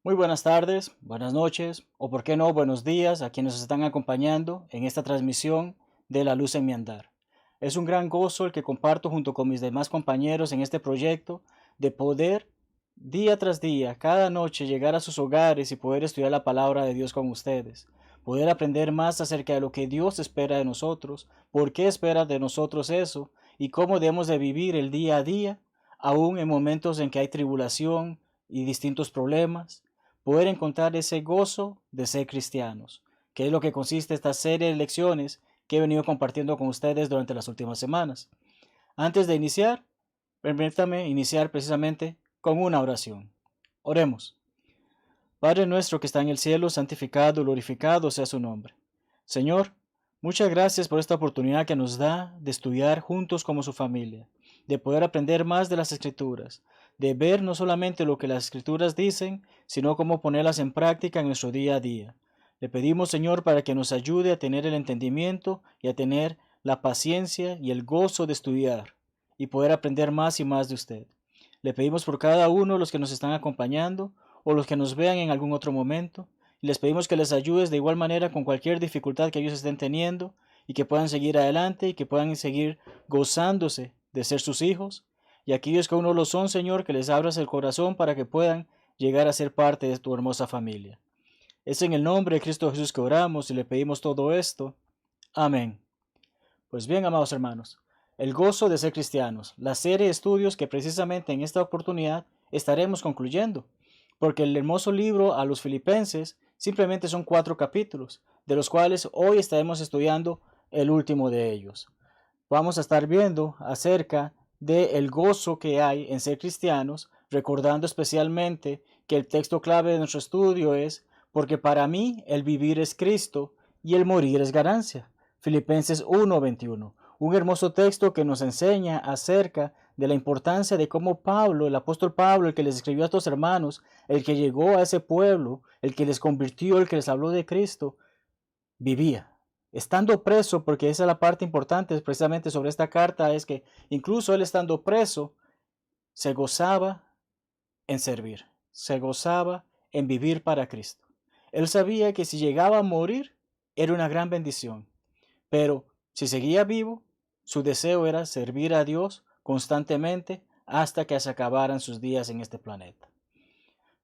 Muy buenas tardes, buenas noches o por qué no buenos días a quienes nos están acompañando en esta transmisión de La Luz en mi Andar. Es un gran gozo el que comparto junto con mis demás compañeros en este proyecto de poder día tras día, cada noche llegar a sus hogares y poder estudiar la palabra de Dios con ustedes. Poder aprender más acerca de lo que Dios espera de nosotros, por qué espera de nosotros eso y cómo debemos de vivir el día a día, aún en momentos en que hay tribulación y distintos problemas poder encontrar ese gozo de ser cristianos, que es lo que consiste esta serie de lecciones que he venido compartiendo con ustedes durante las últimas semanas. Antes de iniciar, permítame iniciar precisamente con una oración. Oremos. Padre nuestro que está en el cielo, santificado, glorificado sea su nombre. Señor, muchas gracias por esta oportunidad que nos da de estudiar juntos como su familia, de poder aprender más de las Escrituras, de ver no solamente lo que las Escrituras dicen, sino cómo ponerlas en práctica en nuestro día a día. Le pedimos, Señor, para que nos ayude a tener el entendimiento y a tener la paciencia y el gozo de estudiar y poder aprender más y más de usted. Le pedimos por cada uno de los que nos están acompañando o los que nos vean en algún otro momento, y les pedimos que les ayudes de igual manera con cualquier dificultad que ellos estén teniendo y que puedan seguir adelante y que puedan seguir gozándose de ser sus hijos, y aquellos que aún no lo son, Señor, que les abras el corazón para que puedan llegar a ser parte de tu hermosa familia. Es en el nombre de Cristo Jesús que oramos y le pedimos todo esto. Amén. Pues bien, amados hermanos, el gozo de ser cristianos, la serie de estudios que precisamente en esta oportunidad estaremos concluyendo, porque el hermoso libro a los Filipenses simplemente son 4 capítulos, de los cuales hoy estaremos estudiando el último de ellos. Vamos a estar viendo acerca del gozo que hay en ser cristianos, recordando especialmente que el texto clave de nuestro estudio es, porque para mí el vivir es Cristo y el morir es ganancia. Filipenses 1:21, un hermoso texto que nos enseña acerca de la importancia de cómo Pablo, el apóstol Pablo, el que les escribió a estos hermanos, el que llegó a ese pueblo, el que les convirtió, el que les habló de Cristo, vivía. Estando preso, porque esa es la parte importante precisamente sobre esta carta, es que incluso él estando preso, se gozaba en servir, se gozaba en vivir para Cristo. Él sabía que si llegaba a morir, era una gran bendición. Pero si seguía vivo, su deseo era servir a Dios constantemente hasta que se acabaran sus días en este planeta.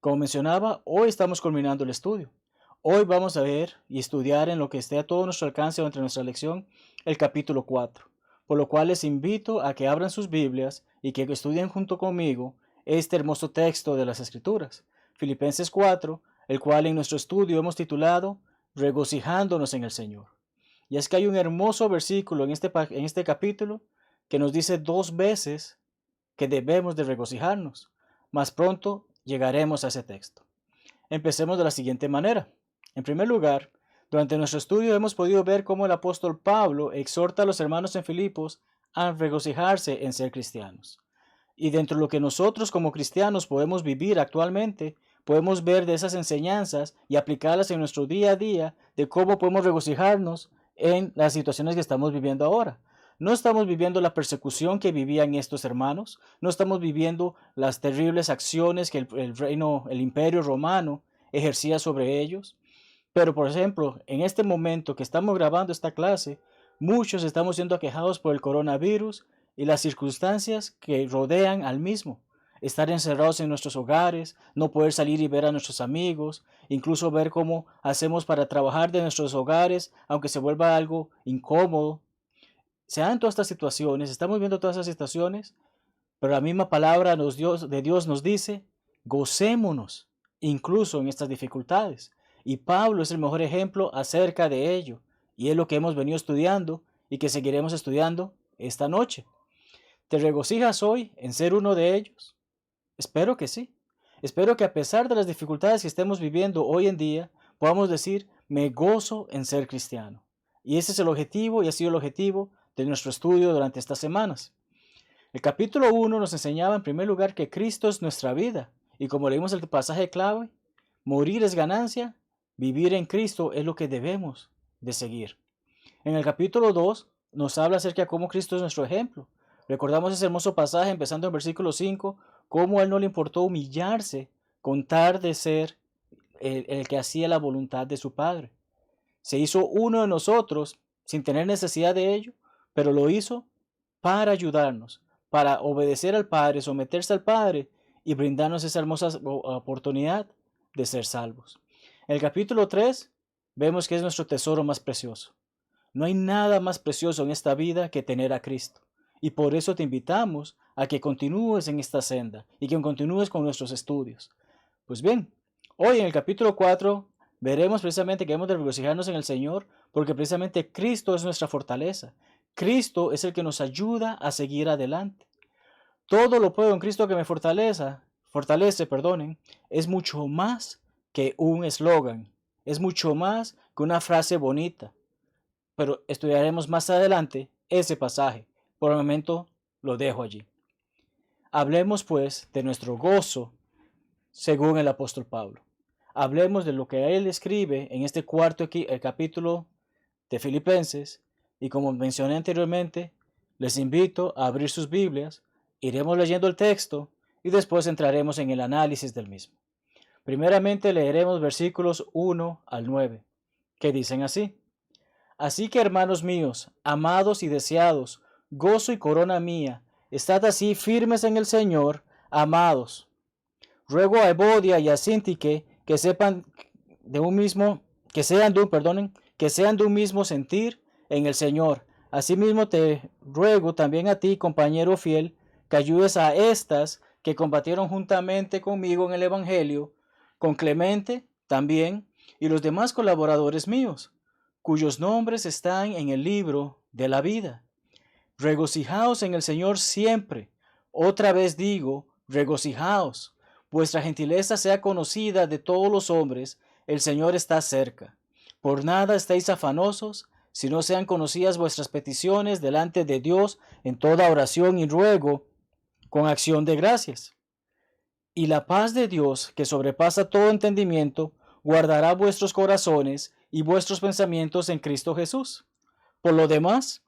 Como mencionaba, hoy estamos culminando el estudio. Hoy vamos a ver y estudiar en lo que esté a todo nuestro alcance entre nuestra lección el capítulo 4, por lo cual les invito a que abran sus Biblias y que estudien junto conmigo este hermoso texto de las Escrituras, Filipenses 4, el cual en nuestro estudio hemos titulado Regocijándonos en el Señor. Y es que hay un hermoso versículo en este capítulo que nos dice 2 veces que debemos de regocijarnos. Más pronto llegaremos a ese texto. Empecemos de la siguiente manera. En primer lugar, durante nuestro estudio hemos podido ver cómo el apóstol Pablo exhorta a los hermanos en Filipos a regocijarse en ser cristianos. Y dentro de lo que nosotros como cristianos podemos vivir actualmente, podemos ver de esas enseñanzas y aplicarlas en nuestro día a día de cómo podemos regocijarnos en las situaciones que estamos viviendo ahora. No estamos viviendo la persecución que vivían estos hermanos, no estamos viviendo las terribles acciones que el imperio romano ejercía sobre ellos. Pero, por ejemplo, en este momento que estamos grabando esta clase, muchos estamos siendo aquejados por el coronavirus y las circunstancias que rodean al mismo. Estar encerrados en nuestros hogares, no poder salir y ver a nuestros amigos, incluso ver cómo hacemos para trabajar de nuestros hogares, aunque se vuelva algo incómodo. Se dan todas estas situaciones, estamos viendo todas esas situaciones, pero la misma palabra de Dios nos dice, gocémonos incluso en estas dificultades. Y Pablo es el mejor ejemplo acerca de ello. Y es lo que hemos venido estudiando y que seguiremos estudiando esta noche. ¿Te regocijas hoy en ser uno de ellos? Espero que sí. Espero que a pesar de las dificultades que estemos viviendo hoy en día, podamos decir, me gozo en ser cristiano. Y ese es el objetivo y ha sido el objetivo de nuestro estudio durante estas semanas. El capítulo 1 nos enseñaba en primer lugar que Cristo es nuestra vida. Y como leímos el pasaje clave, morir es ganancia, vivir en Cristo es lo que debemos de seguir. En el capítulo 2 nos habla acerca de cómo Cristo es nuestro ejemplo. Recordamos ese hermoso pasaje empezando en versículo 5, cómo a él no le importó humillarse con tal de ser el que hacía la voluntad de su Padre. Se hizo uno de nosotros sin tener necesidad de ello, pero lo hizo para ayudarnos, para obedecer al Padre, someterse al Padre y brindarnos esa hermosa oportunidad de ser salvos. En el capítulo 3 vemos que es nuestro tesoro más precioso. No hay nada más precioso en esta vida que tener a Cristo. Y por eso te invitamos a que continúes en esta senda y que continúes con nuestros estudios. Pues bien, hoy en el capítulo 4 veremos precisamente que hemos de regocijarnos en el Señor porque precisamente Cristo es nuestra fortaleza. Cristo es el que nos ayuda a seguir adelante. Todo lo puedo en Cristo que me fortalece, perdonen, es mucho más que un eslogan, es mucho más que una frase bonita. Pero estudiaremos más adelante ese pasaje. Por el momento lo dejo allí. Hablemos pues de nuestro gozo según el apóstol Pablo. Hablemos de lo que él escribe en este cuarto capítulo de Filipenses y como mencioné anteriormente, les invito a abrir sus Biblias, iremos leyendo el texto y después entraremos en el análisis del mismo. Primeramente leeremos versículos 1 al 9, que dicen así. Así que, hermanos míos, amados y deseados, gozo y corona mía, estad así firmes en el Señor, amados. Ruego a Evodia y a Síntique que sean de un mismo sentir en el Señor. Asimismo te ruego también a ti, compañero fiel, que ayudes a estas que combatieron juntamente conmigo en el Evangelio, con Clemente también, y los demás colaboradores míos, cuyos nombres están en el libro de la vida. Regocijaos en el Señor siempre. Otra vez digo, regocijaos. Vuestra gentileza sea conocida de todos los hombres, el Señor está cerca. Por nada estéis afanosos, si no sean conocidas vuestras peticiones delante de Dios en toda oración y ruego, con acción de gracias. Y la paz de Dios, que sobrepasa todo entendimiento, guardará vuestros corazones y vuestros pensamientos en Cristo Jesús. Por lo demás,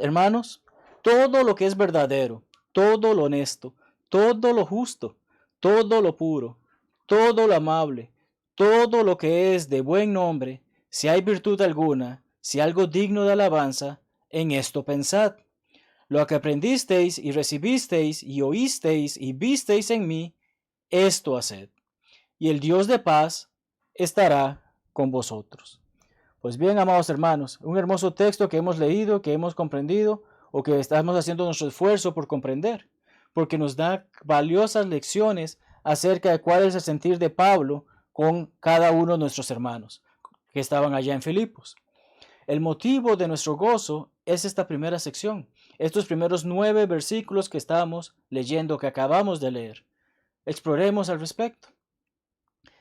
hermanos, todo lo que es verdadero, todo lo honesto, todo lo justo, todo lo puro, todo lo amable, todo lo que es de buen nombre, si hay virtud alguna, si algo digno de alabanza, en esto pensad. Lo que aprendisteis y recibisteis y oísteis y visteis en mí, esto haced. Y el Dios de paz estará con vosotros. Pues bien, amados hermanos, un hermoso texto que hemos leído, que hemos comprendido o que estamos haciendo nuestro esfuerzo por comprender, porque nos da valiosas lecciones acerca de cuál es el sentir de Pablo con cada uno de nuestros hermanos que estaban allá en Filipos. El motivo de nuestro gozo es esta primera sección, estos primeros 9 versículos que estamos leyendo, que acabamos de leer. Exploremos al respecto.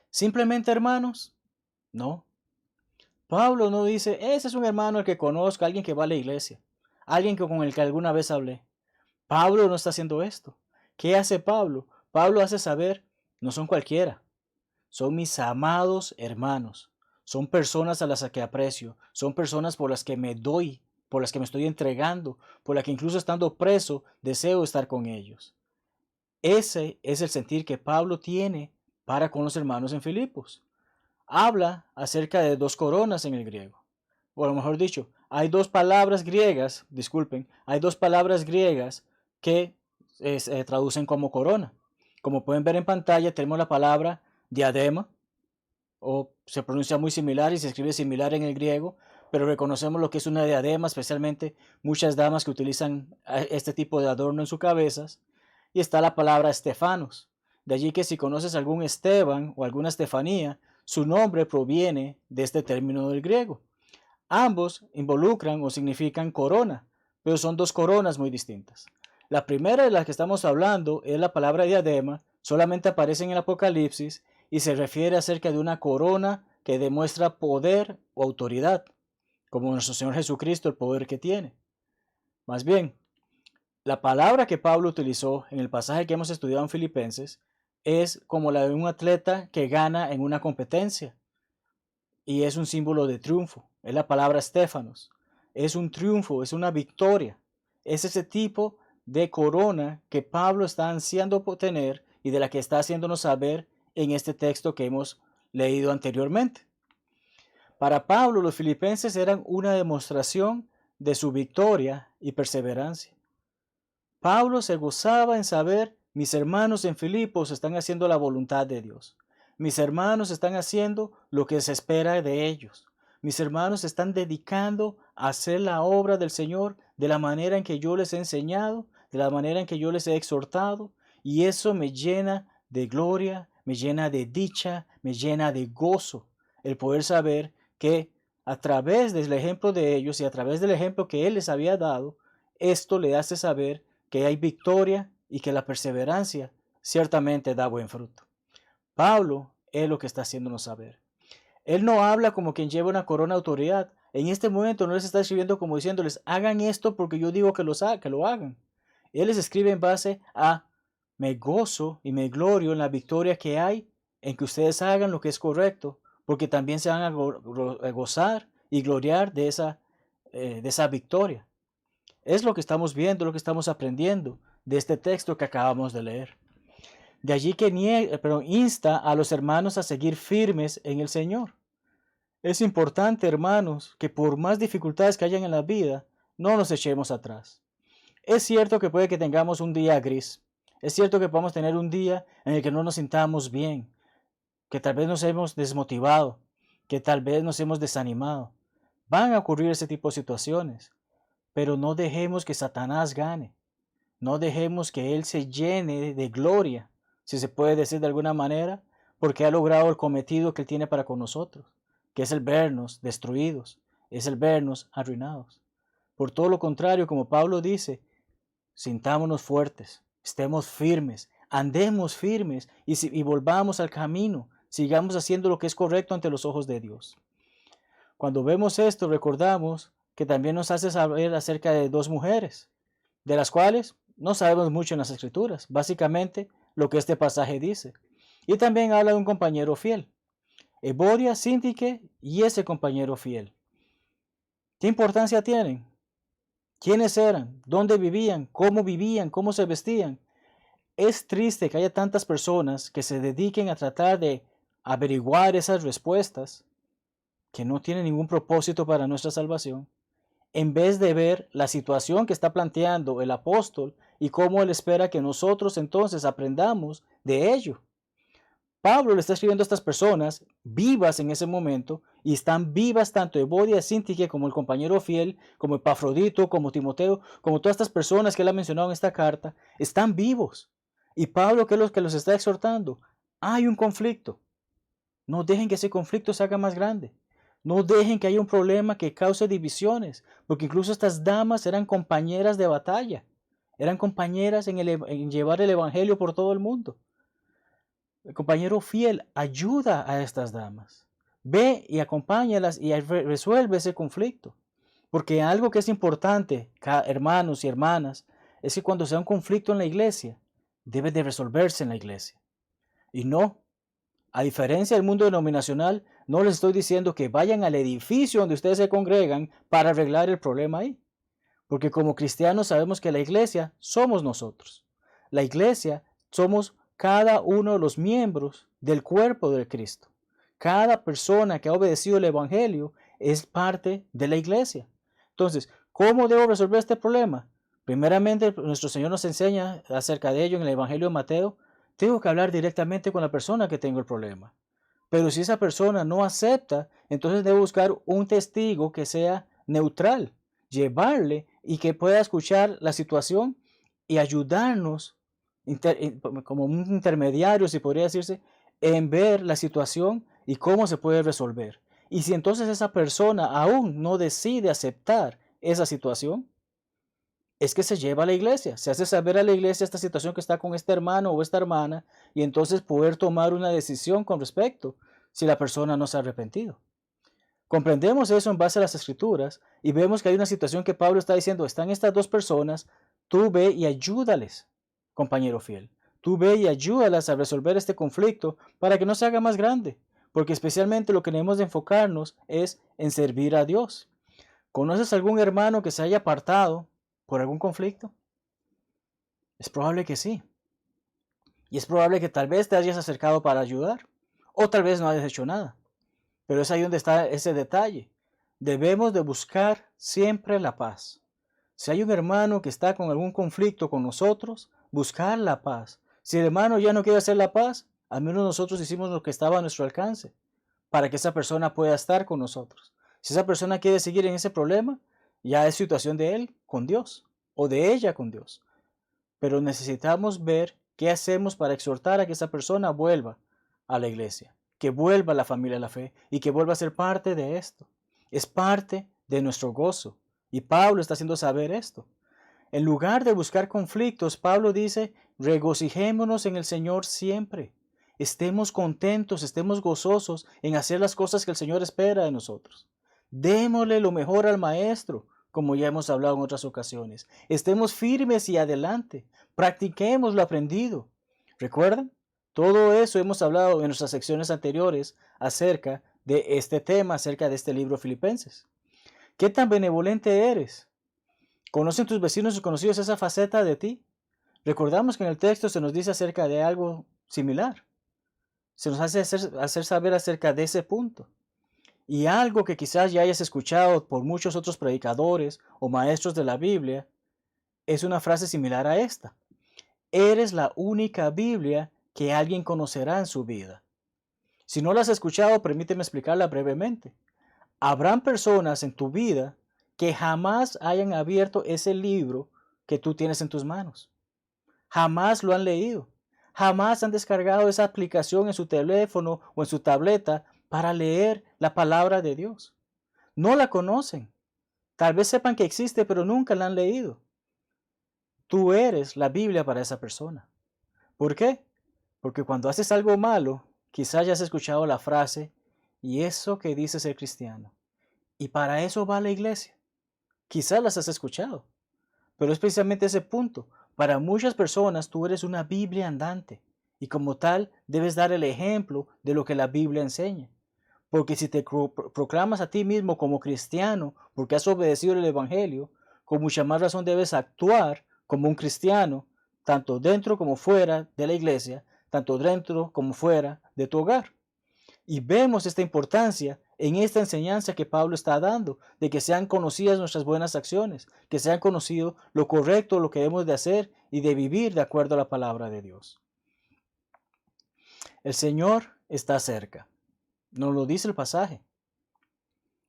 Simplemente hermanos, no. Pablo no dice, ese es un hermano al que conozco, alguien que va a la iglesia, alguien con el que alguna vez hablé. Pablo no está haciendo esto. ¿Qué hace Pablo? Pablo hace saber, no son cualquiera, son mis amados hermanos, son personas a las que aprecio, son personas por las que me doy, por las que me estoy entregando, por las que incluso estando preso deseo estar con ellos. Ese es el sentir que Pablo tiene para con los hermanos en Filipos. Habla acerca de 2 coronas en el griego. O a lo mejor dicho, hay 2 palabras griegas, hay 2 palabras griegas que traducen como corona. Como pueden ver en pantalla, tenemos la palabra diadema, o se pronuncia muy similar y se escribe similar en el griego, pero reconocemos lo que es una diadema, especialmente muchas damas que utilizan este tipo de adorno en sus cabezas. Y está la palabra Estefanos. De allí que si conoces algún Esteban o alguna Estefanía, su nombre proviene de este término del griego. Ambos involucran o significan corona, pero son 2 coronas muy distintas. La primera de las que estamos hablando es la palabra diadema, solamente aparece en el Apocalipsis y se refiere acerca de una corona que demuestra poder o autoridad, como nuestro Señor Jesucristo, el poder que tiene. Más bien, la palabra que Pablo utilizó en el pasaje que hemos estudiado en Filipenses es como la de un atleta que gana en una competencia y es un símbolo de triunfo. Es la palabra Stefanos. Es un triunfo, es una victoria. Es ese tipo de corona que Pablo está ansiando tener y de la que está haciéndonos saber en este texto que hemos leído anteriormente. Para Pablo, los filipenses eran una demostración de su victoria y perseverancia. Pablo se gozaba en saber, mis hermanos en Filipos están haciendo la voluntad de Dios. Mis hermanos están haciendo lo que se espera de ellos. Mis hermanos se están dedicando a hacer la obra del Señor de la manera en que yo les he enseñado, de la manera en que yo les he exhortado, y eso me llena de gloria, me llena de dicha, me llena de gozo, el poder saber que a través del ejemplo de ellos y a través del ejemplo que Él les había dado, esto le hace saber que hay victoria y que la perseverancia ciertamente da buen fruto. Pablo es lo que está haciéndonos saber. Él no habla como quien lleva una corona de autoridad. En este momento no les está escribiendo como diciéndoles, hagan esto porque yo digo que lo hagan. Él les escribe en base a, me gozo y me glorio en la victoria que hay en que ustedes hagan lo que es correcto, porque también se van a gozar y gloriar de esa victoria. Es lo que estamos viendo, lo que estamos aprendiendo de este texto que acabamos de leer. De allí que insta a los hermanos a seguir firmes en el Señor. Es importante, hermanos, que por más dificultades que hayan en la vida, no nos echemos atrás. Es cierto que puede que tengamos un día gris. Es cierto que podemos tener un día en el que no nos sintamos bien, que tal vez nos hemos desmotivado, que tal vez nos hemos desanimado. Van a ocurrir ese tipo de situaciones, pero no dejemos que Satanás gane. No dejemos que Él se llene de gloria, si se puede decir de alguna manera, porque ha logrado el cometido que Él tiene para con nosotros, que es el vernos destruidos, es el vernos arruinados. Por todo lo contrario, como Pablo dice, sintámonos fuertes, estemos firmes, andemos firmes y volvamos al camino, sigamos haciendo lo que es correcto ante los ojos de Dios. Cuando vemos esto, recordamos que también nos hace saber acerca de dos mujeres, de las cuales no sabemos mucho en las Escrituras, básicamente lo que este pasaje dice. Y también habla de un compañero fiel, Evodia, Síntique y ese compañero fiel. ¿Qué importancia tienen? ¿Quiénes eran? ¿Dónde vivían? ¿Cómo se vestían? Es triste que haya tantas personas que se dediquen a tratar de averiguar esas respuestas que no tienen ningún propósito para nuestra salvación, en vez de ver la situación que está planteando el apóstol y cómo él espera que nosotros entonces aprendamos de ello. Pablo le está escribiendo a estas personas vivas en ese momento, y están vivas tanto Evodia, Síntique como el compañero fiel, como Epafrodito, como Timoteo, como todas estas personas que él ha mencionado en esta carta, están vivos. Y Pablo, ¿qué es lo que los está exhortando? Hay un conflicto. No dejen que ese conflicto se haga más grande. No dejen que haya un problema que cause divisiones, porque incluso estas damas eran compañeras de batalla, eran compañeras en llevar el evangelio por todo el mundo. El compañero fiel ayuda a estas damas, ve y acompáñalas y resuelve ese conflicto, porque algo que es importante, hermanos y hermanas, es que cuando sea un conflicto en la iglesia, debe de resolverse en la iglesia. Y no, a diferencia del mundo denominacional, no les estoy diciendo que vayan al edificio donde ustedes se congregan para arreglar el problema ahí. Porque como cristianos sabemos que la iglesia somos nosotros. La iglesia somos cada uno de los miembros del cuerpo de Cristo. Cada persona que ha obedecido el evangelio es parte de la iglesia. Entonces, ¿cómo debo resolver este problema? Primeramente, nuestro Señor nos enseña acerca de ello en el evangelio de Mateo. Tengo que hablar directamente con la persona que tengo el problema. Pero si esa persona no acepta, entonces debo buscar un testigo que sea neutral, llevarle y que pueda escuchar la situación y ayudarnos como un intermediario, si podría decirse, en ver la situación y cómo se puede resolver. Y si entonces esa persona aún no decide aceptar esa situación, es que se lleva a la iglesia, se hace saber a la iglesia esta situación que está con este hermano o esta hermana, y entonces poder tomar una decisión con respecto si la persona no se ha arrepentido. Comprendemos eso en base a las escrituras y vemos que hay una situación que Pablo está diciendo, están estas dos personas, tú ve y ayúdales, compañero fiel. Tú ve y ayúdalas a resolver este conflicto para que no se haga más grande, porque especialmente lo que debemos de enfocarnos es en servir a Dios. ¿Conoces algún hermano que se haya apartado por algún conflicto? Es probable que sí. Y es probable que tal vez te hayas acercado para ayudar. O tal vez no hayas hecho nada. Pero es ahí donde está ese detalle. Debemos de buscar siempre la paz. Si hay un hermano que está con algún conflicto con nosotros, buscar la paz. Si el hermano ya no quiere hacer la paz, al menos nosotros hicimos lo que estaba a nuestro alcance para que esa persona pueda estar con nosotros. Si esa persona quiere seguir en ese problema, ya es situación de él con Dios o de ella con Dios. Pero necesitamos ver qué hacemos para exhortar a que esa persona vuelva a la iglesia, que vuelva a la familia de la fe y que vuelva a ser parte de esto. Es parte de nuestro gozo. Y Pablo está haciendo saber esto. En lugar de buscar conflictos, Pablo dice, regocijémonos en el Señor siempre. Estemos contentos, estemos gozosos en hacer las cosas que el Señor espera de nosotros. Démosle lo mejor al Maestro, como ya hemos hablado en otras ocasiones. Estemos firmes y adelante. Practiquemos lo aprendido. ¿Recuerdan? Todo eso hemos hablado en nuestras secciones anteriores acerca de este tema, acerca de este libro Filipenses. ¿Qué tan benevolente eres? ¿Conocen tus vecinos y conocidos esa faceta de ti? Recordamos que en el texto se nos dice acerca de algo similar. Se nos hace hacer saber acerca de ese punto. Y algo que quizás ya hayas escuchado por muchos otros predicadores o maestros de la Biblia, es una frase similar a esta. Eres la única Biblia que alguien conocerá en su vida. Si no la has escuchado, permíteme explicarla brevemente. Habrán personas en tu vida que jamás hayan abierto ese libro que tú tienes en tus manos. Jamás lo han leído. Jamás han descargado esa aplicación en su teléfono o en su tableta para leer la palabra de Dios. No la conocen. Tal vez sepan que existe, pero nunca la han leído. Tú eres la Biblia para esa persona. ¿Por qué? Porque cuando haces algo malo, quizás ya has escuchado la frase, y eso que dice ser cristiano. Y para eso va a la iglesia. Quizás las has escuchado. Pero es precisamente ese punto. Para muchas personas tú eres una Biblia andante. Y como tal, debes dar el ejemplo de lo que la Biblia enseña. Porque si te proclamas a ti mismo como cristiano, porque has obedecido el Evangelio, con mucha más razón debes actuar como un cristiano, tanto dentro como fuera de la iglesia, tanto dentro como fuera de tu hogar. Y vemos esta importancia en esta enseñanza que Pablo está dando, de que sean conocidas nuestras buenas acciones, que sean conocido lo correcto, lo que debemos de hacer y de vivir de acuerdo a la palabra de Dios. El Señor está cerca. Nos lo dice el pasaje.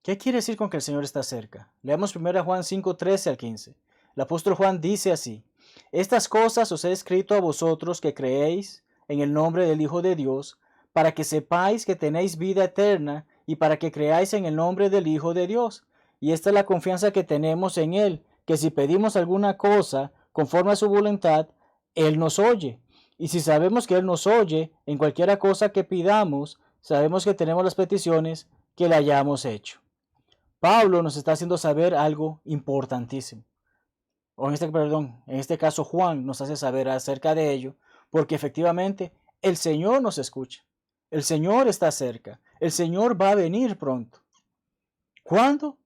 ¿Qué quiere decir con que el Señor está cerca? Leamos 1 Juan 5, 13 al 15. El apóstol Juan dice así: Estas cosas os he escrito a vosotros que creéis en el nombre del Hijo de Dios, para que sepáis que tenéis vida eterna y para que creáis en el nombre del Hijo de Dios. Y esta es la confianza que tenemos en Él, que si pedimos alguna cosa conforme a su voluntad, Él nos oye. Y si sabemos que Él nos oye en cualquiera cosa que pidamos, sabemos que tenemos las peticiones que le hayamos hecho. Pablo nos está haciendo saber algo importantísimo. En este caso Juan nos hace saber acerca de ello, porque efectivamente el Señor nos escucha. El Señor está cerca. El Señor va a venir pronto. ¿Cuándo?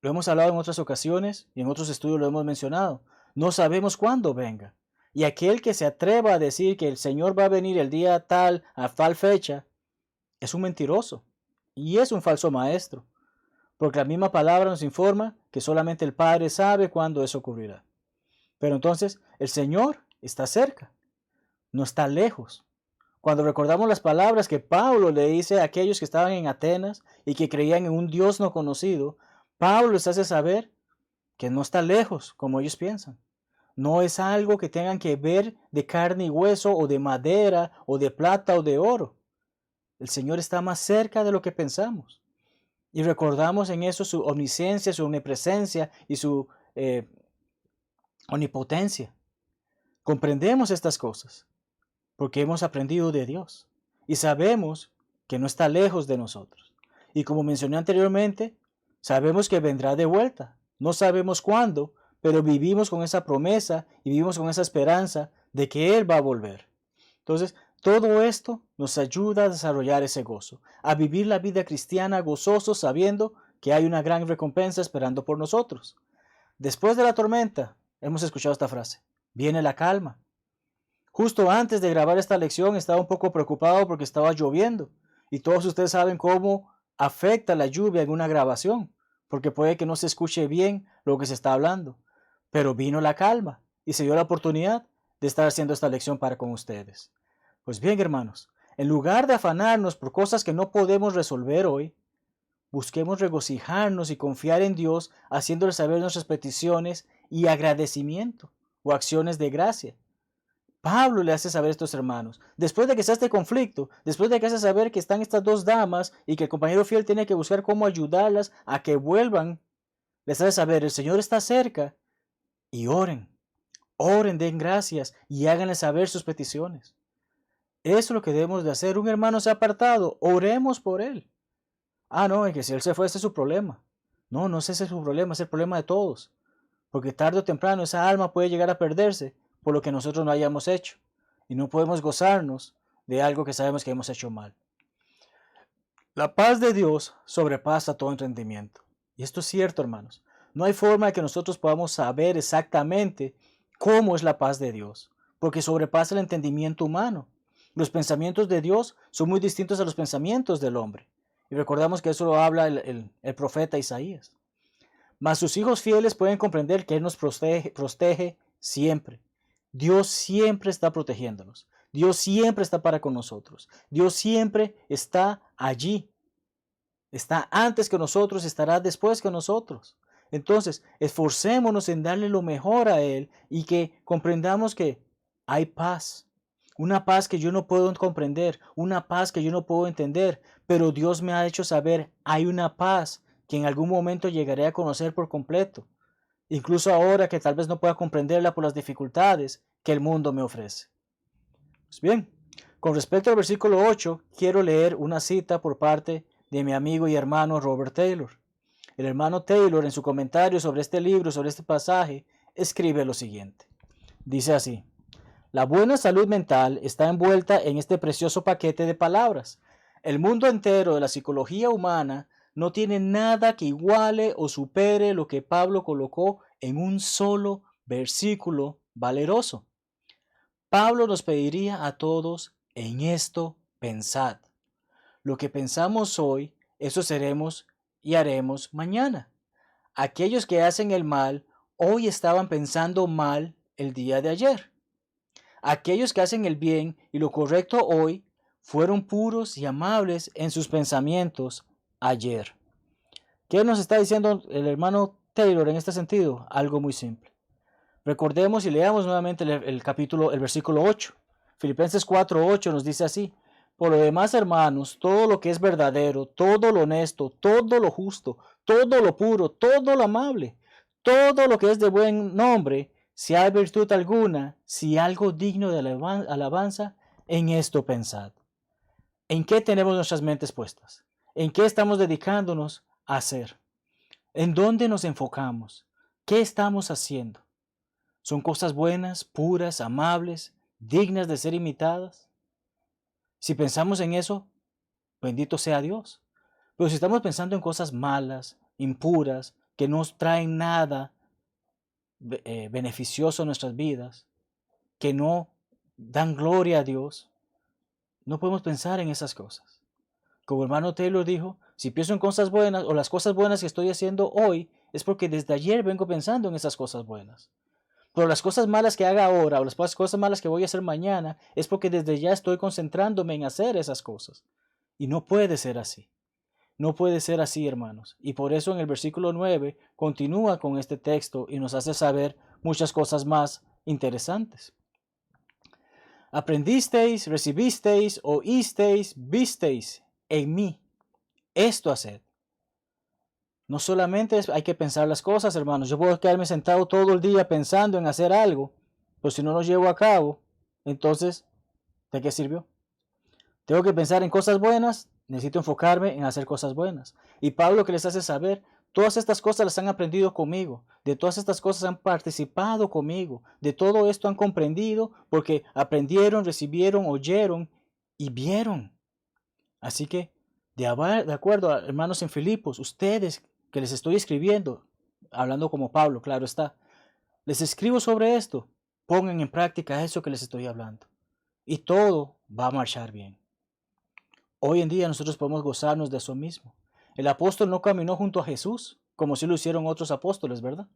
Lo hemos hablado en otras ocasiones y en otros estudios lo hemos mencionado. No sabemos cuándo venga. Y aquel que se atreva a decir que el Señor va a venir el día tal, a tal fecha, es un mentiroso y es un falso maestro. Porque la misma palabra nos informa que solamente el Padre sabe cuándo eso ocurrirá. Pero entonces el Señor está cerca, no está lejos. Cuando recordamos las palabras que Pablo le dice a aquellos que estaban en Atenas y que creían en un Dios no conocido, Pablo les hace saber que no está lejos como ellos piensan. No es algo que tengan que ver de carne y hueso o de madera o de plata o de oro. El Señor está más cerca de lo que pensamos. Y recordamos en eso su omnisciencia, su omnipresencia y su omnipotencia. Comprendemos estas cosas porque hemos aprendido de Dios y sabemos que no está lejos de nosotros. Y como mencioné anteriormente, sabemos que vendrá de vuelta. No sabemos cuándo, pero vivimos con esa promesa y vivimos con esa esperanza de que Él va a volver. Entonces, todo esto nos ayuda a desarrollar ese gozo, a vivir la vida cristiana gozoso sabiendo que hay una gran recompensa esperando por nosotros. Después de la tormenta, hemos escuchado esta frase, viene la calma. Justo antes de grabar esta lección estaba un poco preocupado porque estaba lloviendo. Y todos ustedes saben cómo afecta la lluvia en una grabación, porque puede que no se escuche bien lo que se está hablando. Pero vino la calma y se dio la oportunidad de estar haciendo esta lección para con ustedes. Pues bien, hermanos, en lugar de afanarnos por cosas que no podemos resolver hoy, busquemos regocijarnos y confiar en Dios, haciéndole saber nuestras peticiones y agradecimiento o acciones de gracia. Pablo le hace saber a estos hermanos, después de que sea este conflicto, después de que hace saber que están estas dos damas y que el compañero fiel tiene que buscar cómo ayudarlas a que vuelvan, les hace saber, el Señor está cerca y oren, den gracias y háganle saber sus peticiones. Eso es lo que debemos de hacer. Un hermano se ha apartado, oremos por él. No, es que si él se fue, ese es su problema. No, ese es su problema, es el problema de todos. Porque tarde o temprano esa alma puede llegar a perderse por lo que nosotros no hayamos hecho. Y no podemos gozarnos de algo que sabemos que hemos hecho mal. La paz de Dios sobrepasa todo entendimiento. Y esto es cierto, hermanos. No hay forma de que nosotros podamos saber exactamente cómo es la paz de Dios, porque sobrepasa el entendimiento humano. Los pensamientos de Dios son muy distintos a los pensamientos del hombre. Y recordamos que eso lo habla el profeta Isaías. Mas sus hijos fieles pueden comprender que Él nos protege siempre. Dios siempre está protegiéndonos. Dios siempre está para con nosotros. Dios siempre está allí. Está antes que nosotros, estará después que nosotros. Entonces, esforcémonos en darle lo mejor a Él y que comprendamos que hay paz. Una paz que yo no puedo comprender, una paz que yo no puedo entender, pero Dios me ha hecho saber, hay una paz que en algún momento llegaré a conocer por completo, incluso ahora que tal vez no pueda comprenderla por las dificultades que el mundo me ofrece. Pues bien, con respecto al versículo 8, quiero leer una cita por parte de mi amigo y hermano Robert Taylor. El hermano Taylor, en su comentario sobre este libro, sobre este pasaje, escribe lo siguiente. Dice así: la buena salud mental está envuelta en este precioso paquete de palabras. El mundo entero de la psicología humana no tiene nada que iguale o supere lo que Pablo colocó en un solo versículo valeroso. Pablo nos pediría a todos, en esto pensad. Lo que pensamos hoy, eso seremos y haremos mañana. Aquellos que hacen el mal, hoy estaban pensando mal el día de ayer. Aquellos que hacen el bien y lo correcto hoy, fueron puros y amables en sus pensamientos ayer. ¿Qué nos está diciendo el hermano Taylor en este sentido? Algo muy simple. Recordemos y leamos nuevamente el versículo 8. Filipenses 4:8 nos dice así: por lo demás, hermanos, todo lo que es verdadero, todo lo honesto, todo lo justo, todo lo puro, todo lo amable, todo lo que es de buen nombre, si hay virtud alguna, si algo digno de alabanza, en esto pensad. ¿En qué tenemos nuestras mentes puestas? ¿En qué estamos dedicándonos a hacer? ¿En dónde nos enfocamos? ¿Qué estamos haciendo? ¿Son cosas buenas, puras, amables, dignas de ser imitadas? Si pensamos en eso, bendito sea Dios. Pero si estamos pensando en cosas malas, impuras, que no traen nada beneficioso a nuestras vidas, que no dan gloria a Dios, no podemos pensar en esas cosas. Como el hermano Taylor dijo, si pienso en cosas buenas o las cosas buenas que estoy haciendo hoy, es porque desde ayer vengo pensando en esas cosas buenas. Pero las cosas malas que haga ahora o las cosas malas que voy a hacer mañana es porque desde ya estoy concentrándome en hacer esas cosas. Y no puede ser así. No puede ser así, hermanos. Y por eso en el versículo 9 continúa con este texto y nos hace saber muchas cosas más interesantes. Aprendisteis, recibisteis, oísteis, visteis en mí. Esto haced. No solamente hay que pensar las cosas, hermanos. Yo puedo quedarme sentado todo el día pensando en hacer algo, pero si no lo llevo a cabo, entonces, ¿de qué sirvió? Tengo que pensar en cosas buenas, necesito enfocarme en hacer cosas buenas. Y Pablo que les hace saber, todas estas cosas las han aprendido conmigo, de todas estas cosas han participado conmigo, de todo esto han comprendido porque aprendieron, recibieron, oyeron y vieron. Así que, de acuerdo, hermanos en Filipos, ustedes que les estoy escribiendo, hablando como Pablo, claro está, les escribo sobre esto pongan en práctica eso que les estoy hablando y todo va a marchar bien. Hoy en día nosotros podemos gozarnos de eso mismo. El apóstol no caminó junto a Jesús como si lo hicieron otros apóstoles, ¿verdad?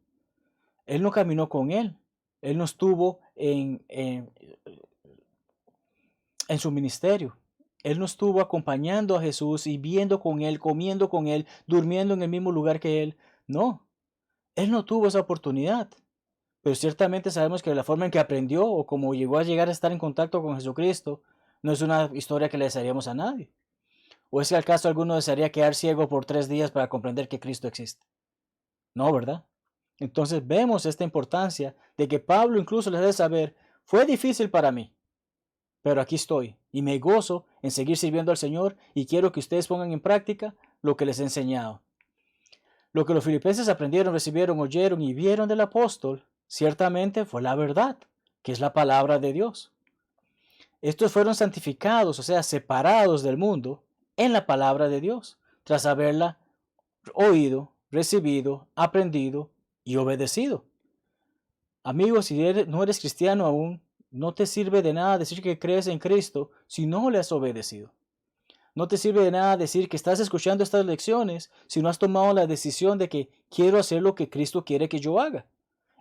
Él no caminó con él. Él no estuvo en su ministerio. Él no estuvo acompañando a Jesús y viendo con él, comiendo con él, durmiendo en el mismo lugar que él. No, él no tuvo esa oportunidad. Pero ciertamente sabemos que la forma en que aprendió o como llegó a llegar a estar en contacto con Jesucristo no es una historia que le desearíamos a nadie. ¿O es que al caso alguno desearía quedar ciego por 3 días para comprender que Cristo existe? No, ¿verdad? Entonces vemos esta importancia de que Pablo incluso les debe saber, fue difícil para mí, pero aquí estoy y me gozo en seguir sirviendo al Señor y quiero que ustedes pongan en práctica lo que les he enseñado. Lo que los filipenses aprendieron, recibieron, oyeron y vieron del apóstol, ciertamente fue la verdad, que es la palabra de Dios. Estos fueron santificados, o sea, separados del mundo, en la palabra de Dios, tras haberla oído, recibido, aprendido y obedecido. Amigos, si no eres cristiano aún, no te sirve de nada decir que crees en Cristo si no le has obedecido. No te sirve de nada decir que estás escuchando estas lecciones si no has tomado la decisión de que quiero hacer lo que Cristo quiere que yo haga.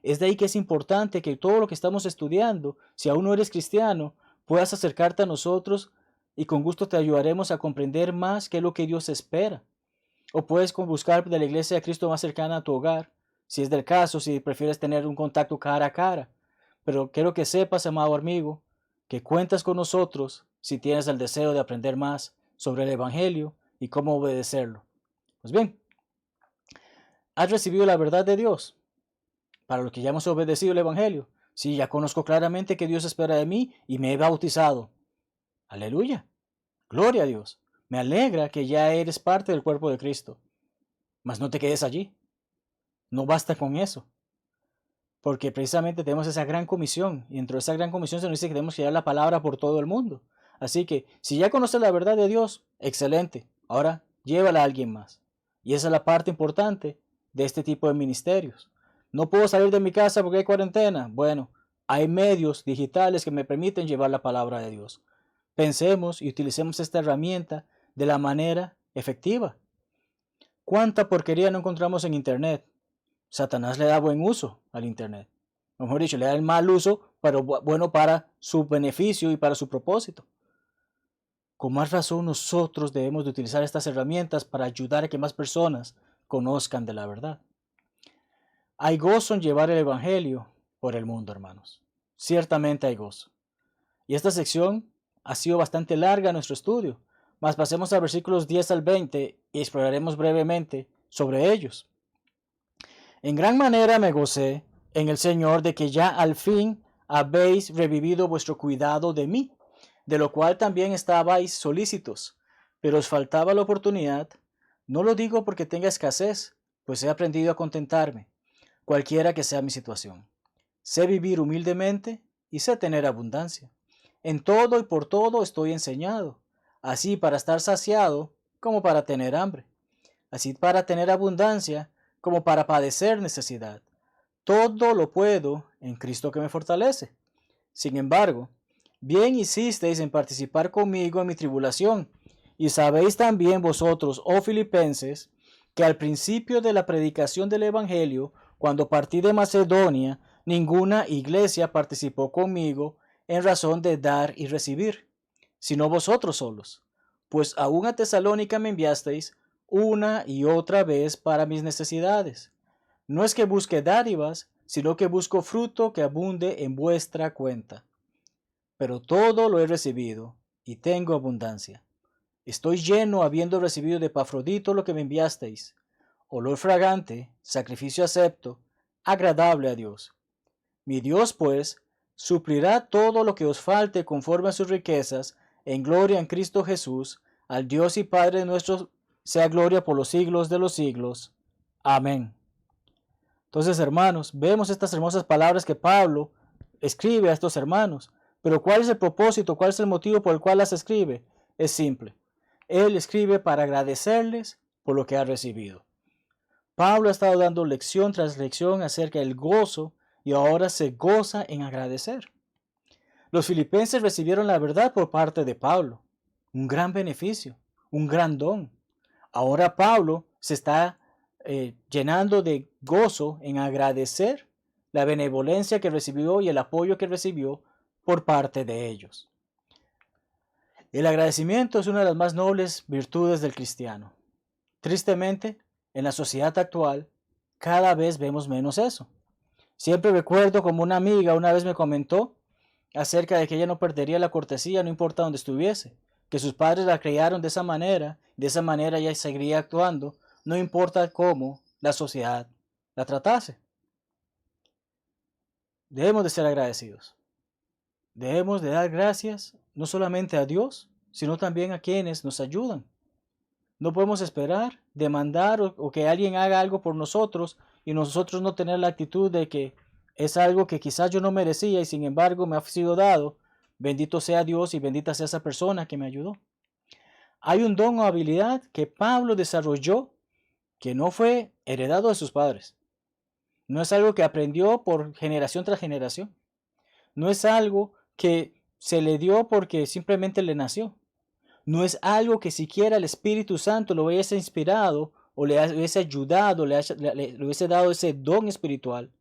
Es de ahí que es importante que todo lo que estamos estudiando, si aún no eres cristiano, puedas acercarte a nosotros y con gusto te ayudaremos a comprender más qué es lo que Dios espera. O puedes buscar de la iglesia de Cristo más cercana a tu hogar, si es del caso, si prefieres tener un contacto cara a cara. Pero quiero que sepas, amado amigo, que cuentas con nosotros si tienes el deseo de aprender más sobre el Evangelio y cómo obedecerlo. Pues bien, ¿has recibido la verdad de Dios? Para los que ya hemos obedecido el Evangelio. Sí, ya conozco claramente que Dios espera de mí y me he bautizado. Aleluya. Gloria a Dios. Me alegra que ya eres parte del cuerpo de Cristo. Mas no te quedes allí. No basta con eso. Porque precisamente tenemos esa gran comisión. Y dentro de esa gran comisión se nos dice que tenemos que llevar la palabra por todo el mundo. Así que si ya conoces la verdad de Dios, excelente. Ahora llévala a alguien más. Y esa es la parte importante de este tipo de ministerios. No puedo salir de mi casa porque hay cuarentena. Bueno, hay medios digitales que me permiten llevar la palabra de Dios. Pensemos y utilicemos esta herramienta de la manera efectiva. ¿Cuánta porquería no encontramos en Internet? Satanás le da buen uso al Internet. O mejor dicho, le da el mal uso, pero bueno para su beneficio y para su propósito. Con más razón nosotros debemos de utilizar estas herramientas para ayudar a que más personas conozcan de la verdad. Hay gozo en llevar el Evangelio por el mundo, hermanos. Ciertamente hay gozo. Y esta sección ha sido bastante larga en nuestro estudio, mas pasemos a versículos 10 al 20 y exploraremos brevemente sobre ellos. En gran manera me gocé en el Señor de que ya al fin habéis revivido vuestro cuidado de mí, de lo cual también estabais solícitos, pero os faltaba la oportunidad. No lo digo porque tenga escasez, pues he aprendido a contentarme, cualquiera que sea mi situación. Sé vivir humildemente y sé tener abundancia. En todo y por todo estoy enseñado, así para estar saciado como para tener hambre, así para tener abundancia como para padecer necesidad. Todo lo puedo en Cristo que me fortalece. Sin embargo, bien hicisteis en participar conmigo en mi tribulación, y sabéis también vosotros, oh filipenses, que al principio de la predicación del Evangelio, cuando partí de Macedonia, ninguna iglesia participó conmigo en razón de dar y recibir, sino vosotros solos, pues aún a Tesalónica me enviasteis una y otra vez para mis necesidades. No es que busque dádivas, sino que busco fruto que abunde en vuestra cuenta. Pero todo lo he recibido y tengo abundancia. Estoy lleno habiendo recibido de Epafrodito lo que me enviasteis, olor fragante, sacrificio acepto, agradable a Dios. Mi Dios, pues, suplirá todo lo que os falte conforme a sus riquezas en gloria en Cristo Jesús. Al Dios y Padre nuestro sea gloria por los siglos de los siglos. Amén. Entonces, hermanos, vemos estas hermosas palabras que Pablo escribe a estos hermanos. Pero ¿cuál es el propósito? ¿Cuál es el motivo por el cual las escribe? Es simple. Él escribe para agradecerles por lo que ha recibido. Pablo ha estado dando lección tras lección acerca del gozo y ahora se goza en agradecer. Los filipenses recibieron la verdad por parte de Pablo, un gran beneficio, un gran don. Ahora Pablo se está llenando de gozo en agradecer la benevolencia que recibió y el apoyo que recibió por parte de ellos. El agradecimiento es una de las más nobles virtudes del cristiano. Tristemente, en la sociedad actual, cada vez vemos menos eso. Siempre recuerdo como una amiga una vez me comentó acerca de que ella no perdería la cortesía no importa dónde estuviese, que sus padres la criaron de esa manera ella seguiría actuando, no importa cómo la sociedad la tratase. Debemos de ser agradecidos. Debemos de dar gracias no solamente a Dios, sino también a quienes nos ayudan. No podemos esperar, demandar o que alguien haga algo por nosotros y nosotros no tener la actitud de que es algo que quizás yo no merecía y sin embargo me ha sido dado. Bendito sea Dios y bendita sea esa persona que me ayudó. Hay un don o habilidad que Pablo desarrolló que no fue heredado de sus padres. No es algo que aprendió por generación tras generación. No es algo que se le dio porque simplemente le nació. No es algo que siquiera el Espíritu Santo lo hubiese inspirado o le hubiese ayudado, le hubiese dado ese don espiritual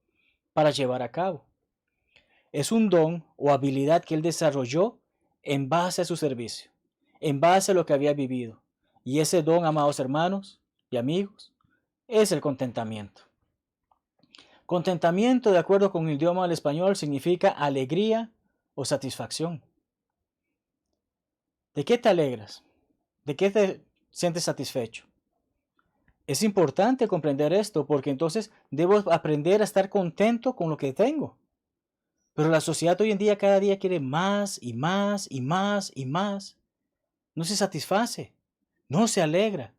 para llevar a cabo. Es un don o habilidad que él desarrolló en base a su servicio, en base a lo que había vivido. Y ese don, amados hermanos y amigos, es el contentamiento. Contentamiento, de acuerdo con el idioma del español, significa alegría o satisfacción. ¿De qué te alegras? ¿De qué te sientes satisfecho? Es importante comprender esto porque entonces debo aprender a estar contento con lo que tengo. Pero la sociedad hoy en día cada día quiere más y más y más y más. No se satisface, no se alegra.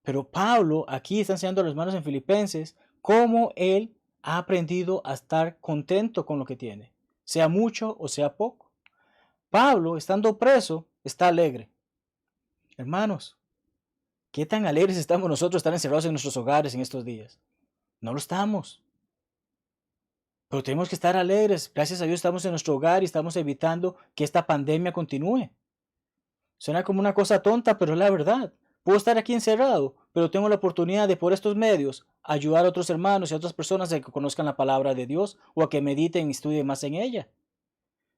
Pero Pablo aquí está enseñando a los hermanos en Filipenses cómo él ha aprendido a estar contento con lo que tiene, sea mucho o sea poco. Pablo, estando preso, está alegre. Hermanos, ¿qué tan alegres estamos nosotros estar encerrados en nuestros hogares en estos días? No lo estamos. Pero tenemos que estar alegres. Gracias a Dios estamos en nuestro hogar y estamos evitando que esta pandemia continúe. Suena como una cosa tonta, pero es la verdad. Puedo estar aquí encerrado, pero tengo la oportunidad de por estos medios ayudar a otros hermanos y a otras personas a que conozcan la palabra de Dios o a que mediten y estudien más en ella.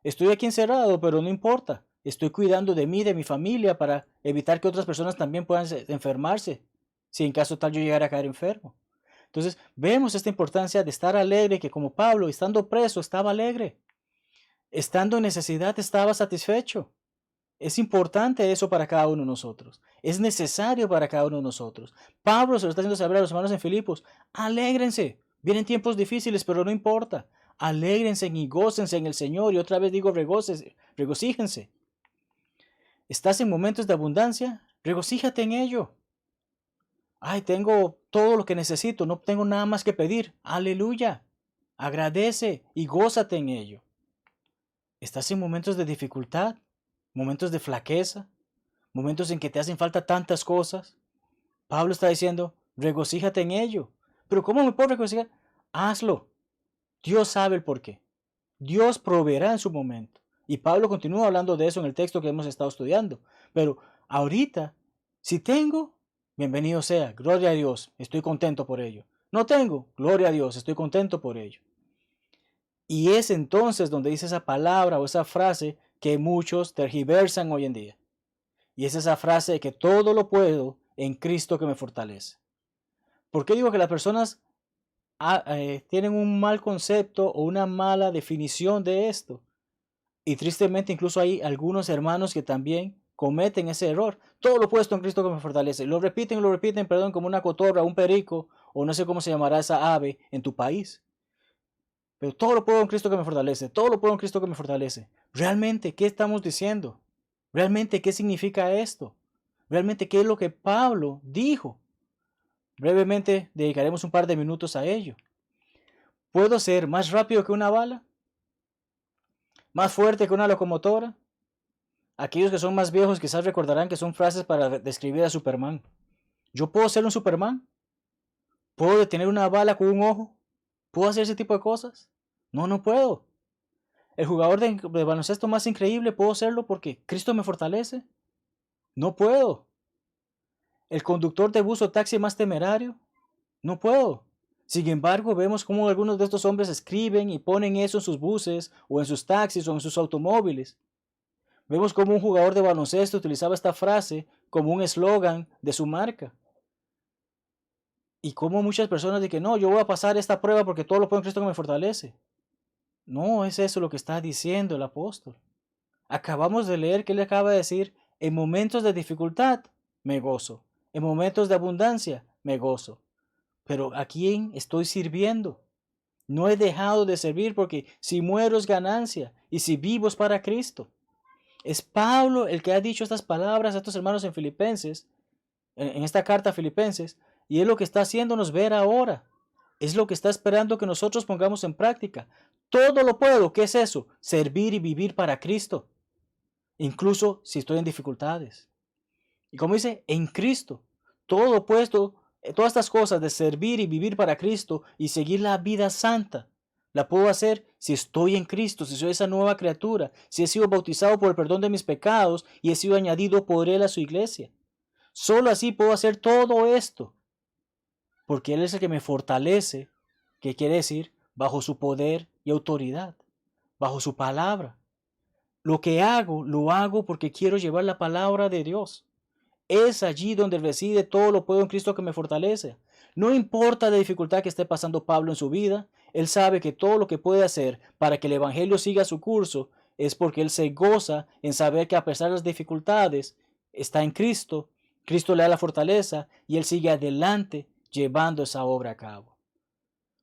Estoy aquí encerrado, pero no importa. Estoy cuidando de mí, de mi familia, para evitar que otras personas también puedan enfermarse, si en caso tal yo llegara a caer enfermo. Entonces, vemos esta importancia de estar alegre, que como Pablo, estando preso, estaba alegre. Estando en necesidad, estaba satisfecho. Es importante eso para cada uno de nosotros. Es necesario para cada uno de nosotros. Pablo se lo está haciendo saber a los hermanos en Filipos. Alégrense. Vienen tiempos difíciles, pero no importa. Alégrense y gócense en el Señor. Y otra vez digo, regocíjense. ¿Estás en momentos de abundancia? Regocíjate en ello. Ay, tengo todo lo que necesito, no tengo nada más que pedir. Aleluya. Agradece y gózate en ello. ¿Estás en momentos de dificultad? ¿Momentos de flaqueza? ¿Momentos en que te hacen falta tantas cosas? Pablo está diciendo, regocíjate en ello. ¿Pero cómo me puedo regocijar? Hazlo. Dios sabe el porqué. Dios proveerá en su momento. Y Pablo continúa hablando de eso en el texto que hemos estado estudiando. Pero ahorita, si tengo, bienvenido sea, gloria a Dios, estoy contento por ello. No tengo, gloria a Dios, estoy contento por ello. Y es entonces donde dice esa palabra o esa frase que muchos tergiversan hoy en día. Y es esa frase de que todo lo puedo en Cristo que me fortalece. ¿Por qué digo que las personas tienen un mal concepto o una mala definición de esto? Y tristemente incluso hay algunos hermanos que también cometen ese error. Todo lo puesto en Cristo que me fortalece. Lo repiten, como una cotorra, un perico, o no sé cómo se llamará esa ave en tu país. Pero todo lo puedo en Cristo que me fortalece. Todo lo puedo en Cristo que me fortalece. ¿Realmente qué estamos diciendo? ¿Realmente qué significa esto? ¿Realmente qué es lo que Pablo dijo? Brevemente dedicaremos un par de minutos a ello. ¿Puedo ser más rápido que una bala? ¿Más fuerte que una locomotora? Aquellos que son más viejos quizás recordarán que son frases para describir a Superman. ¿Yo puedo ser un Superman? ¿Puedo detener una bala con un ojo? ¿Puedo hacer ese tipo de cosas? No, no puedo. El jugador de baloncesto más increíble, ¿puedo serlo porque Cristo me fortalece? No puedo. El conductor de bus o taxi más temerario, no puedo. Sin embargo, vemos cómo algunos de estos hombres escriben y ponen eso en sus buses o en sus taxis o en sus automóviles. Vemos cómo un jugador de baloncesto utilizaba esta frase como un eslogan de su marca. Y cómo muchas personas dicen, no, yo voy a pasar esta prueba porque todo lo puedo en Cristo que me fortalece. No es eso lo que está diciendo el apóstol. Acabamos de leer que él acaba de decir, en momentos de dificultad me gozo, en momentos de abundancia me gozo. Pero ¿a quién estoy sirviendo? No he dejado de servir porque si muero es ganancia y si vivo es para Cristo. Es Pablo el que ha dicho estas palabras a estos hermanos en Filipenses, en esta carta a Filipenses, y es lo que está haciéndonos ver ahora. Es lo que está esperando que nosotros pongamos en práctica. Todo lo puedo, ¿qué es eso? Servir y vivir para Cristo, incluso si estoy en dificultades. Y como dice, en Cristo, todo puesto, todas estas cosas de servir y vivir para Cristo y seguir la vida santa, la puedo hacer si estoy en Cristo, si soy esa nueva criatura, si he sido bautizado por el perdón de mis pecados y he sido añadido por Él a su iglesia. Solo así puedo hacer todo esto, porque Él es el que me fortalece, que quiere decir, bajo su poder y autoridad, bajo su palabra. Lo que hago, lo hago porque quiero llevar la palabra de Dios. Es allí donde reside todo lo puedo en Cristo que me fortalece. No importa la dificultad que esté pasando Pablo en su vida, él sabe que todo lo que puede hacer para que el Evangelio siga su curso es porque él se goza en saber que a pesar de las dificultades está en Cristo, Cristo le da la fortaleza y él sigue adelante llevando esa obra a cabo.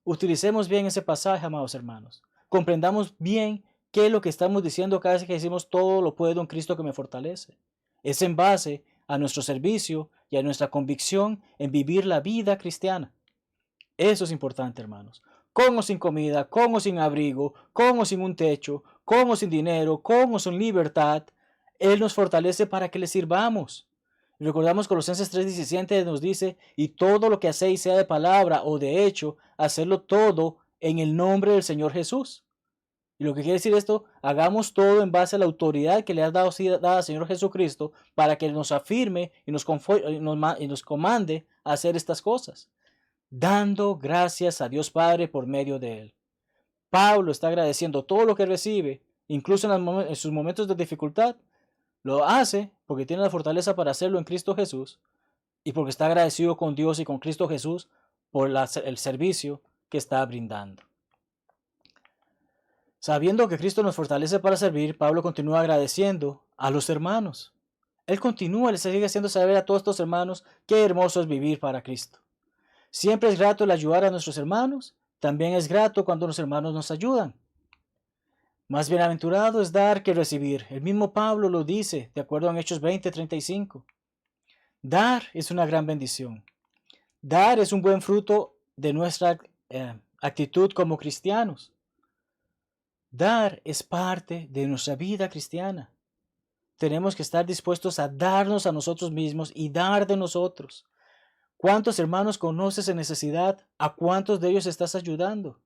Utilicemos bien ese pasaje, amados hermanos. Comprendamos bien qué es lo que estamos diciendo cada vez que decimos todo lo puedo en Cristo que me fortalece. Es en base a nuestro servicio y a nuestra convicción en vivir la vida cristiana. Eso es importante, hermanos. Con o sin comida, con o sin abrigo, con o sin un techo, con o sin dinero, con o sin libertad, Él nos fortalece para que le sirvamos. Recordamos Colosenses 3:17 nos dice, y todo lo que hacéis sea de palabra o de hecho, hacerlo todo en el nombre del Señor Jesús. Y lo que quiere decir esto, hagamos todo en base a la autoridad que le ha dado al Señor Jesucristo para que nos afirme y nos comande a hacer estas cosas, dando gracias a Dios Padre por medio de Él. Pablo está agradeciendo todo lo que recibe, incluso en sus momentos de dificultad. Lo hace porque tiene la fortaleza para hacerlo en Cristo Jesús y porque está agradecido con Dios y con Cristo Jesús por el servicio que está brindando. Sabiendo que Cristo nos fortalece para servir, Pablo continúa agradeciendo a los hermanos. Él continúa, le sigue haciendo saber a todos estos hermanos qué hermoso es vivir para Cristo. Siempre es grato el ayudar a nuestros hermanos, también es grato cuando los hermanos nos ayudan. Más bienaventurado es dar que recibir. El mismo Pablo lo dice, de acuerdo en Hechos 20:35. Dar es una gran bendición. Dar es un buen fruto de nuestra actitud como cristianos. Dar es parte de nuestra vida cristiana. Tenemos que estar dispuestos a darnos a nosotros mismos y dar de nosotros. ¿Cuántos hermanos conoces en necesidad? ¿A cuántos de ellos estás ayudando?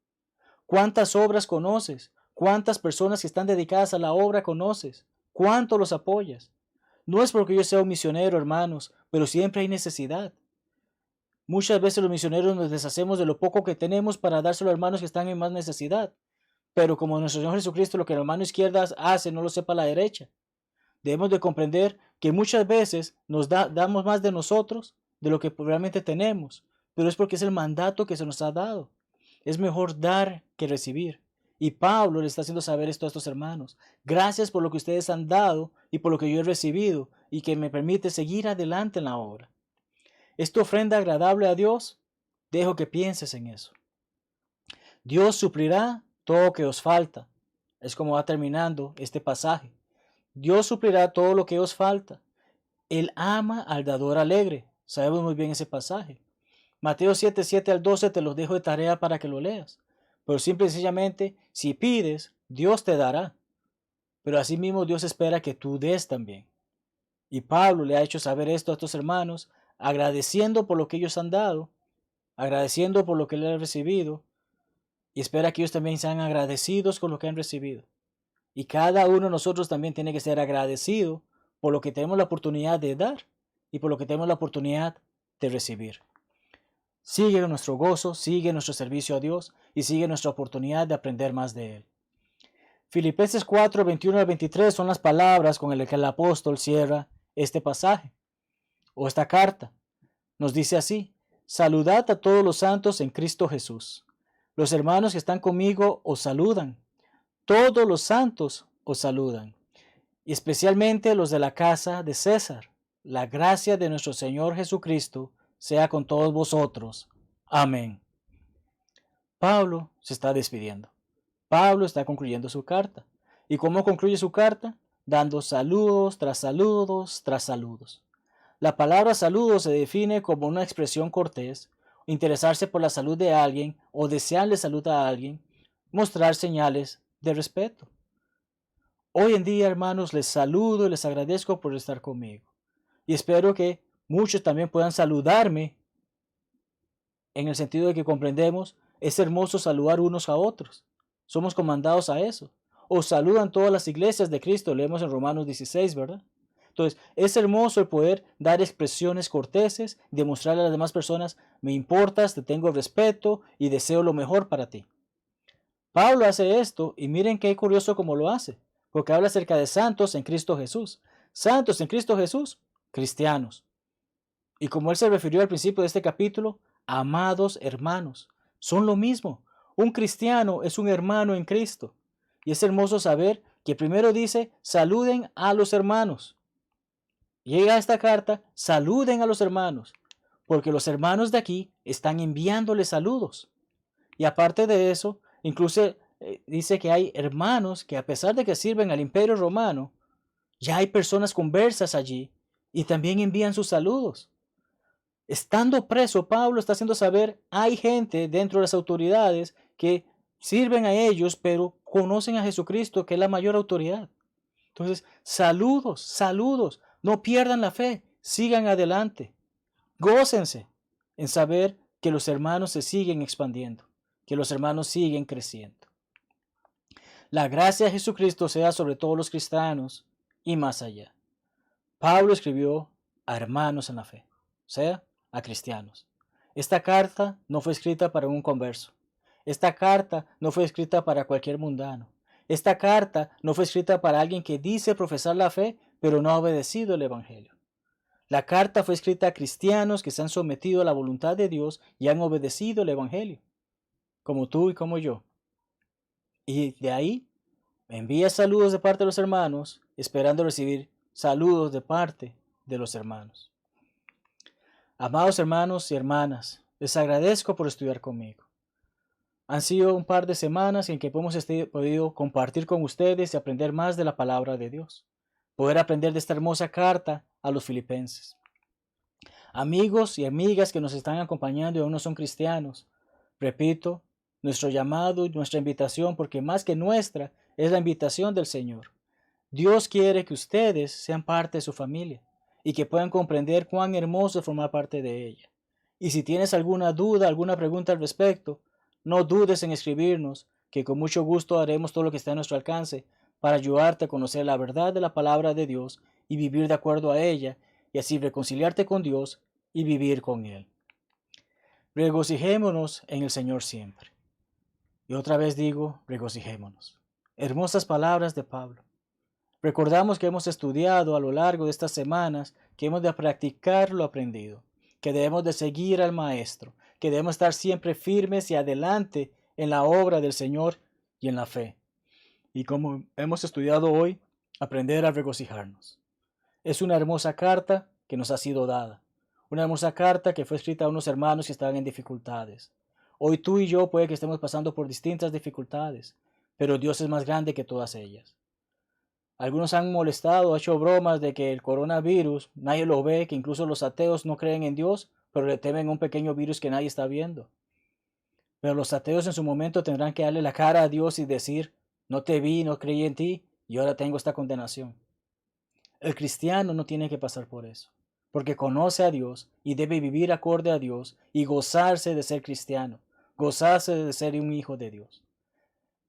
¿Cuántas obras conoces? ¿Cuántas personas que están dedicadas a la obra conoces? ¿Cuánto los apoyas? No es porque yo sea un misionero, hermanos, pero siempre hay necesidad. Muchas veces los misioneros nos deshacemos de lo poco que tenemos para dárselo a hermanos que están en más necesidad. Pero como nuestro Señor Jesucristo lo que la mano izquierda hace, no lo sepa la derecha. Debemos de comprender que muchas veces nos damos más de nosotros de lo que realmente tenemos, pero es porque es el mandato que se nos ha dado. Es mejor dar que recibir. Y Pablo le está haciendo saber esto a estos hermanos. Gracias por lo que ustedes han dado y por lo que yo he recibido y que me permite seguir adelante en la obra. ¿Es tu ofrenda agradable a Dios? Dejo que pienses en eso. Dios suplirá todo lo que os falta. Es como va terminando este pasaje. Dios suplirá todo lo que os falta. Él ama al dador alegre. Sabemos muy bien ese pasaje. Mateo 7:7-12 te los dejo de tarea para que lo leas. Pero simple y sencillamente, si pides, Dios te dará. Pero asimismo Dios espera que tú des también. Y Pablo le ha hecho saber esto a estos hermanos, agradeciendo por lo que ellos han dado, agradeciendo por lo que él ha recibido, y espera que ellos también sean agradecidos con lo que han recibido. Y cada uno de nosotros también tiene que ser agradecido por lo que tenemos la oportunidad de dar y por lo que tenemos la oportunidad de recibir. Sigue nuestro gozo, sigue nuestro servicio a Dios y sigue nuestra oportunidad de aprender más de Él. Filipenses 4, 21 al 23 son las palabras con las que el apóstol cierra este pasaje o esta carta. Nos dice así: saludad a todos los santos en Cristo Jesús. Los hermanos que están conmigo os saludan. Todos los santos os saludan, y especialmente los de la casa de César. La gracia de nuestro Señor Jesucristo sea con todos vosotros. Amén. Pablo se está despidiendo. Pablo está concluyendo su carta. ¿Y cómo concluye su carta? Dando saludos tras saludos tras saludos. La palabra saludo se define como una expresión cortés, interesarse por la salud de alguien o desearle salud a alguien, mostrar señales de respeto. Hoy en día, hermanos, les saludo y les agradezco por estar conmigo. Y espero que muchos también puedan saludarme, en el sentido de que comprendemos, es hermoso saludar unos a otros. Somos comandados a eso. Os saludan todas las iglesias de Cristo, leemos en Romanos 16, ¿verdad? Entonces, es hermoso el poder dar expresiones corteses, demostrarle a las demás personas, me importas, te tengo respeto y deseo lo mejor para ti. Pablo hace esto y miren qué curioso cómo lo hace, porque habla acerca de santos en Cristo Jesús. Santos en Cristo Jesús, cristianos. Y como él se refirió al principio de este capítulo, amados hermanos, son lo mismo. Un cristiano es un hermano en Cristo. Y es hermoso saber que primero dice, saluden a los hermanos. Llega esta carta, saluden a los hermanos, porque los hermanos de aquí están enviándoles saludos. Y aparte de eso, incluso dice que hay hermanos que a pesar de que sirven al Imperio Romano, ya hay personas conversas allí y también envían sus saludos. Estando preso, Pablo está haciendo saber, hay gente dentro de las autoridades que sirven a ellos, pero conocen a Jesucristo, que es la mayor autoridad. Entonces, saludos, saludos. No pierdan la fe, sigan adelante. Gócense en saber que los hermanos se siguen expandiendo, que los hermanos siguen creciendo. La gracia de Jesucristo sea sobre todos los cristianos y más allá. Pablo escribió a hermanos en la fe, o sea, a cristianos. Esta carta no fue escrita para un converso. Esta carta no fue escrita para cualquier mundano. Esta carta no fue escrita para alguien que dice profesar la fe, pero no ha obedecido el Evangelio. La carta fue escrita a cristianos que se han sometido a la voluntad de Dios y han obedecido el Evangelio, como tú y como yo. Y de ahí envía saludos de parte de los hermanos, esperando recibir saludos de parte de los hermanos. Amados hermanos y hermanas, les agradezco por estudiar conmigo. Han sido un par de semanas en que hemos podido compartir con ustedes y aprender más de la palabra de Dios. Poder aprender de esta hermosa carta a los filipenses. Amigos y amigas que nos están acompañando y aún no son cristianos, repito, nuestro llamado y nuestra invitación, porque más que nuestra, es la invitación del Señor. Dios quiere que ustedes sean parte de su familia y que puedan comprender cuán hermoso es formar parte de ella. Y si tienes alguna duda, alguna pregunta al respecto, no dudes en escribirnos, que con mucho gusto haremos todo lo que esté a nuestro alcance para ayudarte a conocer la verdad de la palabra de Dios y vivir de acuerdo a ella, y así reconciliarte con Dios y vivir con Él. Regocijémonos en el Señor siempre. Y otra vez digo, regocijémonos. Hermosas palabras de Pablo. Recordamos que hemos estudiado a lo largo de estas semanas que hemos de practicar lo aprendido, que debemos de seguir al Maestro, que debemos estar siempre firmes y adelante en la obra del Señor y en la fe. Y como hemos estudiado hoy, aprender a regocijarnos. Es una hermosa carta que nos ha sido dada. Una hermosa carta que fue escrita a unos hermanos que estaban en dificultades. Hoy tú y yo puede que estemos pasando por distintas dificultades, pero Dios es más grande que todas ellas. Algunos han molestado, hecho bromas de que el coronavirus, nadie lo ve, que incluso los ateos no creen en Dios, pero le temen a un pequeño virus que nadie está viendo. Pero los ateos en su momento tendrán que darle la cara a Dios y decir, no te vi, no creí en ti, y ahora tengo esta condenación. El cristiano no tiene que pasar por eso, porque conoce a Dios y debe vivir acorde a Dios y gozarse de ser cristiano, gozarse de ser un hijo de Dios.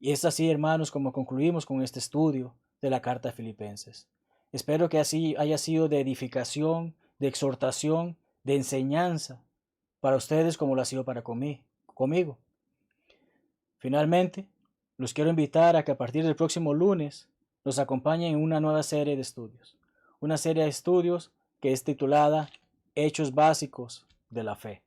Y es así, hermanos, como concluimos con este estudio de la carta a Filipenses. Espero que así haya sido de edificación, de exhortación, de enseñanza para ustedes como lo ha sido para conmigo. Finalmente, los quiero invitar a que a partir del próximo lunes nos acompañen en una nueva serie de estudios. Una serie de estudios que es titulada Hechos Básicos de la Fe.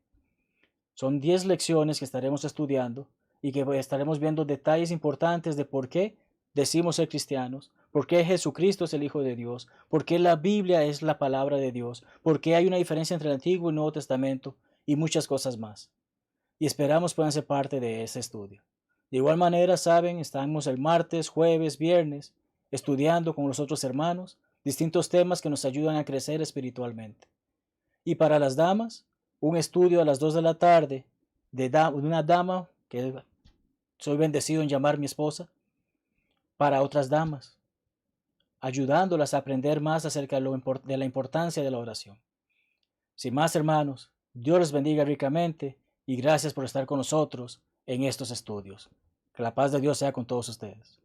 Son 10 lecciones que estaremos estudiando y que estaremos viendo detalles importantes de por qué decimos ser cristianos, por qué Jesucristo es el Hijo de Dios, por qué la Biblia es la palabra de Dios, por qué hay una diferencia entre el Antiguo y el Nuevo Testamento y muchas cosas más. Y esperamos puedan ser parte de ese estudio. De igual manera, saben, estamos el martes, jueves, viernes, estudiando con los otros hermanos distintos temas que nos ayudan a crecer espiritualmente. Y para las damas, un estudio a las 2 de la tarde de una dama que soy bendecido en llamar mi esposa, para otras damas, ayudándolas a aprender más acerca de la importancia de la oración. Sin más, hermanos, Dios les bendiga ricamente y gracias por estar con nosotros en estos estudios. Que la paz de Dios sea con todos ustedes.